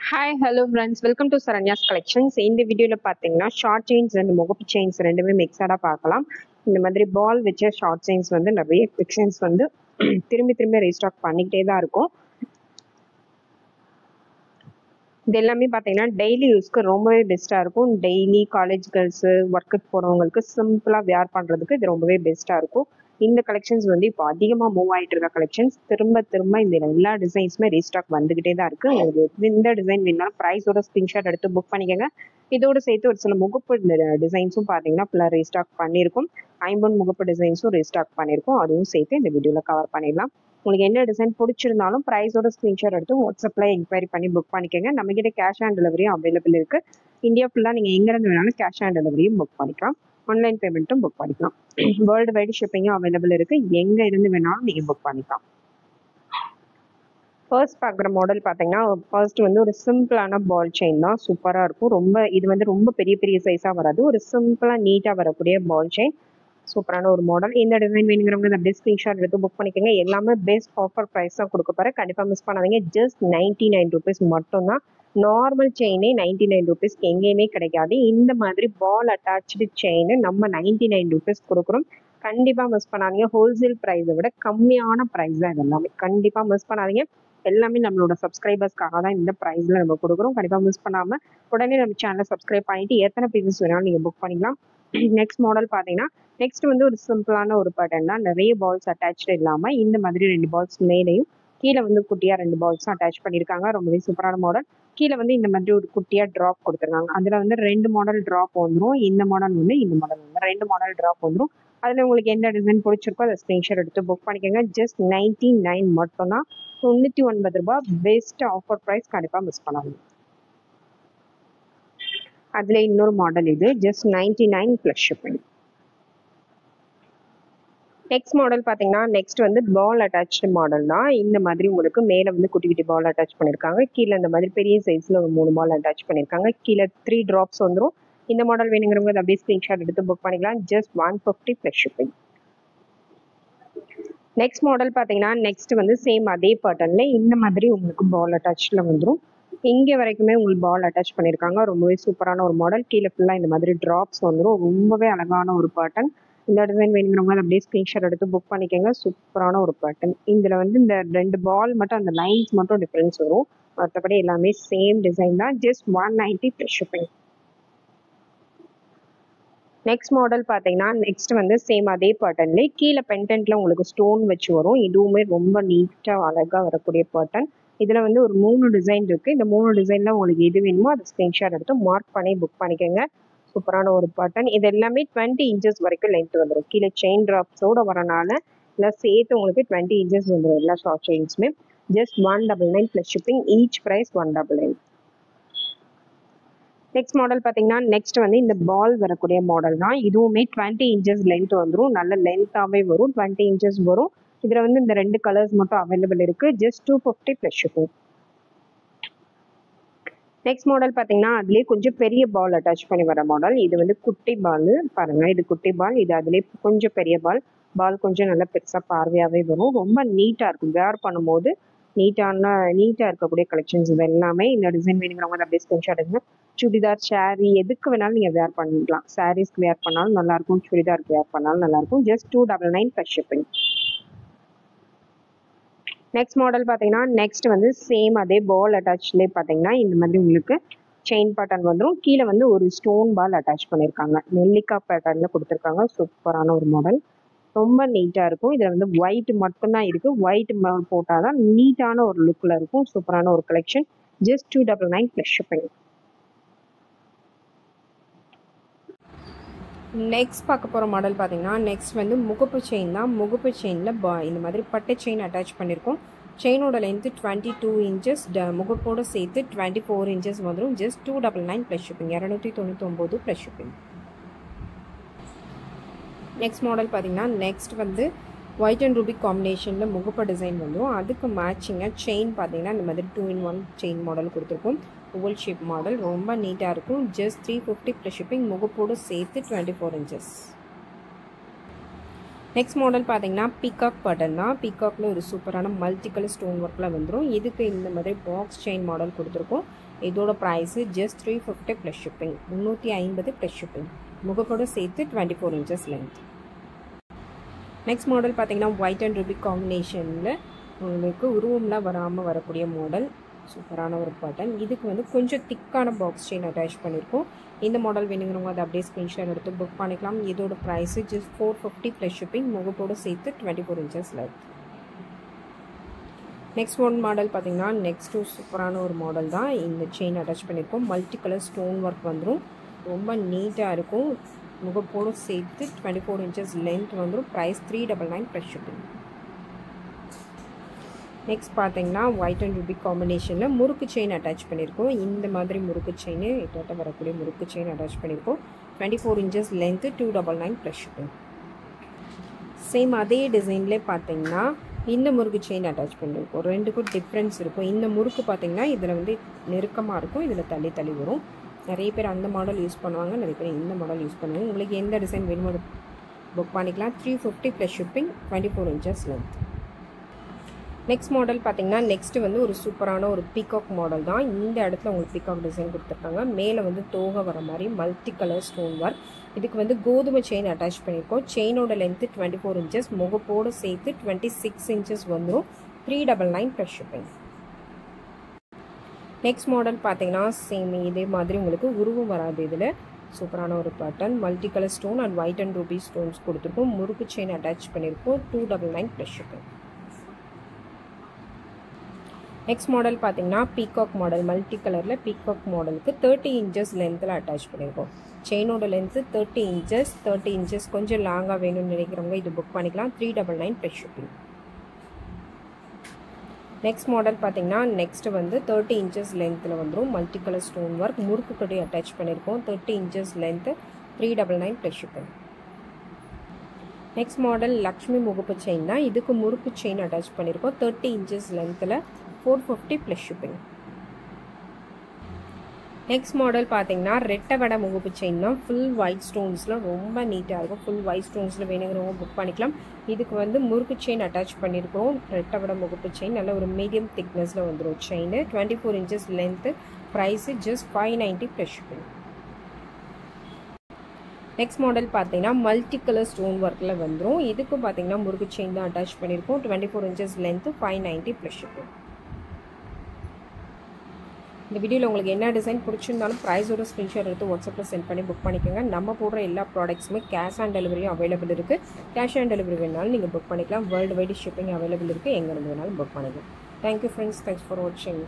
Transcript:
Hi hello friends welcome to Saranya's collections. இந்த வீடியோவில் பார்த்தீங்கன்னா ஷார்ட் செயின்ஸ் அண்ட் முகப்பு செயின்ஸ் ரெண்டுமே மிக்சடாக பார்க்கலாம். இந்த மாதிரி பால் வச்ச ஷார்ட் செயின்ஸ் வந்து நிறைய கலெக்ஷன்ஸ் வந்து திரும்பி ரீஸ்டாக் பண்ணிக்கிட்டே தான் இருக்கும். இது எல்லாமே பார்த்தீங்கன்னா டெய்லி யூஸ்க்கு ரொம்பவே பெஸ்ட்டாக இருக்கும். டெய்லி காலேஜ் கேர்ள்ஸு ஒர்க்குக்கு போகிறவங்களுக்கு சிம்பிளாக வேர் பண்ணுறதுக்கு இது ரொம்பவே பெஸ்ட்டாக இருக்கும். இந்த கலெக்ஷன்ஸ் வந்து இப்போ அதிகமாக மூவ் ஆகிட்டு இருக்க கலெக்ஷன்ஸ். திரும்ப இந்த எல்லா டிசைன்ஸுமே ரீஸ்டாக் வந்துகிட்டே தான் இருக்குது. உங்களுக்கு இந்த டிசைன் வேணாலும் ப்ரைஸோட ஸ்க்ரீன்ஷாட் எடுத்து புக் பண்ணிக்கோங்க. இதோடு சேர்த்து ஒரு சில முகப்பு டிசைன்ஸும் பார்த்தீங்கன்னா ஃபுல்லாக ரீஸ்டாக் பண்ணியிருக்கும். ஐம்பொன் முகப்பு டிசைன்ஸும் ரீஸ்டாக் பண்ணியிருக்கும். அதுவும் சேர்த்து இந்த வீடியோவில் கவர் பண்ணிடலாம். உங்களுக்கு என்ன டிசைன் பிடிச்சிருந்தாலும் ப்ரைஸோட ஸ்க்ரீன்ஷாட் எடுத்து வாட்ஸ்அப்பில் என்கொயரி பண்ணி புக் பண்ணிக்கோங்க. நம்மகிட்ட கேஷ் ஆன் டெலிவரியும் அவைலபிள் இருக்குது. இந்தியா ஃபுல்லாக நீங்கள் எங்கேருந்து வேணாலும் கேஷ் ஆன் டெலிவரியும் புக் பண்ணிக்கலாம். ஆன்லைன் பேமெண்ட்டும் புக் பண்ணிக்கலாம். வேர்ல்டு வைடு ஷிப்பிங்கும் அவைலபிள் இருக்குது. எங்கே இருந்து வேணாலும் நீங்கள் புக் பண்ணிக்கலாம். ஃபர்ஸ்ட் பார்க்குற மாடல் பார்த்தீங்கன்னா ஃபர்ஸ்ட் வந்து ஒரு சிம்பிளான பால் செயின் தான். சூப்பராக இருக்கும். இது வந்து ரொம்ப பெரிய சைஸாக வராது. ஒரு சிம்பிளாக நீட்டாக வரக்கூடிய பால் செயின். சூப்பரான ஒரு மாடல். இந்த டிசைன் வேணுங்கிறவங்க அப்படியே ஸ்க்ரீன்ஷாட் எடுத்து புக் பண்ணிக்கோங்க. எல்லாமே பெஸ்ட் ஆஃபர் ப்ரைஸ் தான் கொடுக்க போகிறேன். கண்டிப்பாக மிஸ் பண்ணாதீங்க. ஜஸ்ட் 99 rupees மட்டும்தான். நார்மல் செயினே 99 rupees எங்கேயுமே கிடைக்காது. இந்த மாதிரி பால் அட்டாச்சு செயின் நம்ம 99 rupees கொடுக்குறோம். கண்டிப்பாக மிஸ் பண்ணாதீங்க. ஹோல்சேல் ப்ரைஸை விட கம்மியான ப்ரைஸ் தான் இது எல்லாமே. கண்டிப்பாக மிஸ் பண்ணாதீங்க. எல்லாமே நம்மளோட சப்ஸ்கிரைபர்ஸ்க்காக தான் இந்த ப்ரைஸில் நம்ம கொடுக்குறோம். கண்டிப்பாக மிஸ் பண்ணாமல் உடனே நம்ம சேனலை சப்ஸ்கிரைப் பண்ணிட்டு எத்தனை பீசஸ் வேணாலும் நீங்கள் புக் பண்ணிக்கலாம். நெக்ஸ்ட் மாடல் பார்த்தீங்கன்னா நெக்ஸ்ட் வந்து ஒரு சிம்பிளான ஒரு பேட்டர்ன் தான். நிறைய பால்ஸ் அட்டாச்சு இல்லாமல் இந்த மாதிரி 2 பால்ஸ் மேலேயும் கீழே வந்து குட்டியாக 2 பால்ஸும் அட்டாச் பண்ணியிருக்காங்க. ரொம்பவே சூப்பரான மாடல். கீழே வந்து இந்த மாதிரி ஒரு குட்டியாக ட்ராப் கொடுத்துருக்காங்க. அதில் வந்து 2 மாடல் ட்ராப் வந்துடும். இந்த மாடல் வந்து 2 மாடல் ட்ராப் வந்துடும். அதில் உங்களுக்கு எந்த டிசைன் பிடிச்சிருக்கோ அதை ஸ்க்ரீன்ஷாட் எடுத்து புக் பண்ணிக்கோங்க. ஜஸ்ட் 99 மட்டும்தான். 99 ரூபாய் பெஸ்ட் ஆஃபர் ப்ரைஸ். கண்டிப்பாக மிஸ் பண்ணாதீங்க. அதில் இன்னொரு மாடல் இது just 99 plus shipping. Next model பார்த்தீங்கன்னா நெக்ஸ்ட் வந்து பால் அட்டாச்சு மாடல் தான். இந்த மாதிரி உங்களுக்கு மேலே வந்து குட்டி பால் அட்டாச் பண்ணியிருக்காங்க. கீழே இந்த மாதிரி பெரிய சைஸில் ஒரு 3 பால் அட்டாச் பண்ணியிருக்காங்க. கீழே 3 ட்ராப்ஸ் வந்துடும். இந்த மாடல் வேணுங்கிறவங்க அப்படியே ஸ்க்ரீன்ஷாட் எடுத்து புக் பண்ணிக்கலாம். Just 150 plus shipping. Next model பார்த்தீங்கன்னா நெக்ஸ்ட் வந்து சேம் அதே பேட்டர்னில் இந்த மாதிரி உங்களுக்கு பால் அட்டாச்சில் வந்துடும். இங்கே வரைக்குமே உங்களுக்கு பால் அட்டாச் பண்ணியிருக்காங்க. ரொம்பவே சூப்பரான ஒரு மாடல். கீழே ஃபுல்லாக இந்த மாதிரி ட்ராப்ஸ் வந்துடும். ரொம்பவே அழகான ஒரு பேட்டர்ன். இந்த டிசைன் வேணுங்கிறவங்க அப்படியே ஸ்க்ரீன்ஷாட் எடுத்து புக் பண்ணிக்கோங்க. சூப்பரான ஒரு பேட்டர்ன். இதில் வந்து இந்த 2 பால் மட்டும் அந்த லைன்ஸ் மட்டும் டிஃப்ரென்ஸ் வரும். மற்றபடி எல்லாமே சேம் டிசைன் தான். Just 190 plus shipping. Next model பார்த்தீங்கன்னா நெக்ஸ்ட் வந்து சேம் அதே பேட்டர்ன்லேயே கீழே பென்டென்ட்ல உங்களுக்கு ஸ்டோன் வச்சு வரும். இதுவுமே ரொம்ப நீட்டாக அழகாக வரக்கூடிய பேட்டர்ன். இதில் வந்து ஒரு 3 டிசைன் இருக்குது. இந்த 3 டிசைனில் உங்களுக்கு எது வேணுமோ அதை ஸ்க்ரீன்ஷாட் எடுத்து மார்க் பண்ணி புக் பண்ணிக்கோங்க. சூப்பரான ஒரு பேட்டர்ன். இது எல்லாமே 20 inches வரைக்கும் லென்த் வந்துடும். கீழே செயின் ட்ராப்ஸோட வரனால இல்லை சேர்த்து உங்களுக்கு 20 inches வந்துடும் எல்லா ஷார்ட் செயின்ஸுமே. Just 199 plus shipping. Each price 199. Next model பார்த்தீங்கன்னா நெக்ஸ்ட் வந்து இந்த பால் வரக்கூடிய மாடல் தான். இதுவுமே 20 inches லென்த் வந்துடும். நல்ல லென்த்தாகவே வரும். 20 inches வரும். இதில் வந்து இந்த 2 கலர்ஸ் மட்டும் அவைலபிள் இருக்குது. Just 250 plus shipping. Next model பார்த்தீங்கன்னா அதுலேயே கொஞ்சம் பெரிய பால் அட்டாச் பண்ணி வர மாடல். இது வந்து குட்டி பால் பாருங்கள். இது குட்டி பால். இது அதுலேயே கொஞ்சம் பெரிய பால். பால் கொஞ்சம் நல்லா பெருசாக பார்வையாகவே வரும். ரொம்ப நீட்டாக இருக்கும். வேர் பண்ணும்போது நீட்டாக இருக்கக்கூடிய கலெக்ஷன்ஸ் இது எல்லாமே. இந்த டிசைன் வேணுங்கிறவங்க அப்படியே ஸ்க்ரீன்ஷாட் எடுங்க. சுடிதார், ஷேரி எதுக்கு வேணாலும் நீங்கள் வேர் பண்ணிக்கலாம். சாரீஸ்க்கு வேர் பண்ணாலும் நல்லாயிருக்கும். சுடிதாருக்கு வேர் பண்ணாலும் நல்லாயிருக்கும். Just 299 plus shipping. Next model பார்த்தீங்கன்னா நெக்ஸ்ட் வந்து சேம் அதே பால் அட்டாச்லேயே பார்த்தீங்கன்னா இந்த மாதிரி உங்களுக்கு செயின் பேட்டர்ன் வந்துடும். கீழே வந்து ஒரு ஸ்டோன் பால் அட்டாச் பண்ணியிருக்காங்க. நெல்லிக்காய் பேட்டர்னில் கொடுத்துருக்காங்க. சூப்பரான ஒரு மாடல். ரொம்ப நீட்டாக இருக்கும். இதில் வந்து ஒயிட் மட்டும்தான் இருக்குது. ஒயிட் போட்டால் தான் நீட்டான ஒரு லுக்கில் இருக்கும். சூப்பரான ஒரு collection. Just 299 plus shipping. Next பார்க்க போகிற மாடல் பார்த்தீங்கன்னா நெக்ஸ்ட் வந்து முகப்பு செயின் தான். முகப்பு செயினில் இந்த மாதிரி பட்டை செயின் அட்டாச் பண்ணியிருக்கோம். செயினோட லென்த்து 22 inches. முகப்போடு சேர்த்து 24 inches வந்துடும். Just 299 plus shipping. 299 plus shipping. Next model பார்த்தீங்கன்னா நெக்ஸ்ட் வந்து ஒயிட் அண்ட் ரூபி காம்பினேஷனில் முகப்பு டிசைன் வந்துடும். அதுக்கு மேட்சிங்காக செயின் பார்த்தீங்கன்னா இந்த மாதிரி 2-in-1 செயின் மாடல் கொடுத்துருக்கோம். Oval shape model. ரொம்ப நீட்டாக இருக்கும். Just 350 plus shipping. முகப்போடு சேர்த்து 24 inches. நெக்ஸ்ட் மாடல் பார்த்தீங்கன்னா பீகாக் பட்டன் தான். பீகாக்ல ஒரு சூப்பரான மல்டி கலர் ஸ்டோன் ஒர்க்கில் வந்துடும். இதுக்கு இந்த மாதிரி பாக்ஸ் செயின் மாடல் கொடுத்துருக்கோம். இதோட price just 350 plus shipping, 350 plus shipping. முகப்போட சேர்த்து 24 inches லென்த். நெக்ஸ்ட் மாடல் பார்த்தீங்கன்னா ஒயிட் அண்ட் ரூபி காம்பினேஷனில் உங்களுக்கு உருவம்லாம் வராமல் வரக்கூடிய மாடல். சூப்பரான ஒரு பட்டன். இதுக்கு வந்து கொஞ்சம் திக்கான பாக்ஸ் செயின் அட்டாச் பண்ணியிருக்கோம். இந்த மாடல் வேணுங்கிறவங்க அதை அப்படியே ஸ்க்ரீன்ஷாட் எடுத்து புக் பண்ணிக்கலாம். இதோட ப்ரைஸு ஜஸ்ட் 450 ப்ளஸ் ஷிப்பிங், முகப்போடு சேர்த்து 24 inches length. Next one model பார்த்தீங்கன்னா நெக்ஸ்ட்டு சூப்பரான ஒரு மாடல் தான். இந்த செயின் அட்டாச் பண்ணியிருக்கோம். மல்டி கலர் ஸ்டோன் ஒர்க் வந்துடும். ரொம்ப நீட்டாக இருக்கும். முகப்போடு சேர்த்து 24 inches லென்த் வந்துடும். Price 399 plus shipping. நெக்ஸ்ட் பார்த்தீங்கன்னா ஒயிட் அண்ட் ரூபி காம்பினேஷனில் முறுக்கு செயின் அட்டாச் பண்ணியிருக்கோம். இந்த மாதிரி முறுக்கு செயின் கிட்ட வரக்கூடிய முறுக்கு செயின் அட்டாச் பண்ணியிருக்கோம். 24 inches length, 299 plus shipping. Same அதே டிசைன்லேயே பார்த்தீங்கன்னா இந்த முறுக்கு செயின் அட்டாச் பண்ணியிருக்கோம். ரெண்டுக்கும் டிஃப்ரென்ஸ் இருக்கும். இந்த முறுக்கு பார்த்தீங்கன்னா இதில் வந்து நெருக்கமாக இருக்கும், இதில் தள்ளி தள்ளி வரும். நிறைய பேர் அந்த மாடல் யூஸ் பண்ணுவாங்க, நிறைய பேர் இந்த மாடல் யூஸ் பண்ணுவாங்க. உங்களுக்கு எந்த டிசைன் வேணுமோ அதை புக் பண்ணிக்கலாம். 350 plus shipping, 24 inches length. Next model பார்த்தீங்கன்னா நெக்ஸ்ட்டு வந்து ஒரு சூப்பரான ஒரு பீகாக் மாடல் தான். இந்த இடத்துல உங்களுக்கு பீகாக் டிசைன் கொடுத்துருக்காங்க. மேலே வந்து தோகை வர மாதிரி மல்டி கலர் ஸ்டோன் ஒர்க். இதுக்கு வந்து கோதுமை செயின் அட்டாச் பண்ணியிருக்கோம். செயினோட லென்த்து 24 inches, முகப்போடு சேர்த்து 26 inches வந்துடும். 399 ப்ளஸ் ஷிப்பிங். நெக்ஸ்ட் மாடல் பார்த்தீங்கன்னா சேம் இதே மாதிரி உங்களுக்கு உருவம் வராது. இதில் சூப்பரான ஒரு pattern, multi colour stone and white and Ruby stones கொடுத்துருக்கோம். முறுக்கு செயின் அட்டாச் பண்ணியிருக்கோம். 299 ப்ளஸ் ஷிப்பிங். நெக்ஸ்ட் மாடல் பார்த்தீங்கன்னா பீகாக் மாடல், மல்டி கலரில் பீகாக் மாடலுக்கு 30 inches லென்த்தில் அட்டாச் பண்ணியிருக்கோம். செயினோட லென்த்து 30 inches. 30 inches கொஞ்சம் லாங்காக வேணும்னு நினைக்கிறவங்க இது புக் பண்ணிக்கலாம். 399 ப்ளஸ் ஷிப்பிங். நெக்ஸ்ட் மாடல் பார்த்தீங்கன்னா நெக்ஸ்ட்டு வந்து 30 inches லென்த்தில் வந்துடும். மல்டி கலர் ஸ்டோன் ஒர்க், முறுக்கு கட்டி அட்டாச் பண்ணியிருக்கோம். 30 inches length, 399 plus shipping. Next model Lakshmi முகப்பு செயின் தான். இதுக்கு முறுக்கு செயின் அட்டாச் பண்ணியிருக்கோம். 30 inches லென்த்தில், 450 ப்ளஸ் ஷிப்பிங். நெக்ஸ்ட் மாடல் பார்த்தீங்கன்னா ரெட்டை வடை முகப்பு செயின் தான். ஃபுல் ஒயிட் ஸ்டோன்ஸில் ரொம்ப நீட்டாக இருக்கும். ஃபுல் ஒயிட் ஸ்டோன்ஸில் வேணுங்கிறவங்க புக் பண்ணிக்கலாம். இதுக்கு வந்து முறுக்கு செயின் அட்டாச் பண்ணியிருக்கிறோம். ரெட்டை வடை முகப்பு செயின் நல்ல ஒரு மீடியம் திக்னஸில் வந்துடும். Chain 24 inches length. Price just 590 plus shipping. Next model பார்த்தீங்கன்னா மல்டி கலர் ஸ்டோன் ஒர்க்கில் வந்துடும். இதுக்கும் பார்த்தீங்கன்னா முறுக்கு செயின் தான் அட்டாச் பண்ணியிருக்கோம். 24 inches லென்த்து, 590 ப்ளஸ் ஷிப்பிங். இந்த வீடியோவில் உங்களுக்கு என்ன டிசைன் பிடிச்சிருந்தாலும் ப்ரைஸோட ஸ்க்ரீன்ஷாட் எடுத்து வாட்ஸ்அப்பில் சென்ட் பண்ணி புக் பண்ணிக்கோங்க. நம்ம போடுற எல்லா ப்ராடக்ட்ஸுமே கேஷ் ஆன் டெலிவரியும் அவைலபிள் இருக்குது. கேஷ் ஆன் டெலிவரி வேணாலும் நீங்கள் புக் பண்ணிக்கலாம். வேர்ல்டு வைடு ஷிப்பிங் அவைலபிள் இருக்குது. எங்கே இருந்து வேணாலும் புக் பண்ணிக்கலாம். தேங்க்யூ ஃப்ரெண்ட்ஸ், தேங்க்ஸ் ஃபார் வாட்சிங்.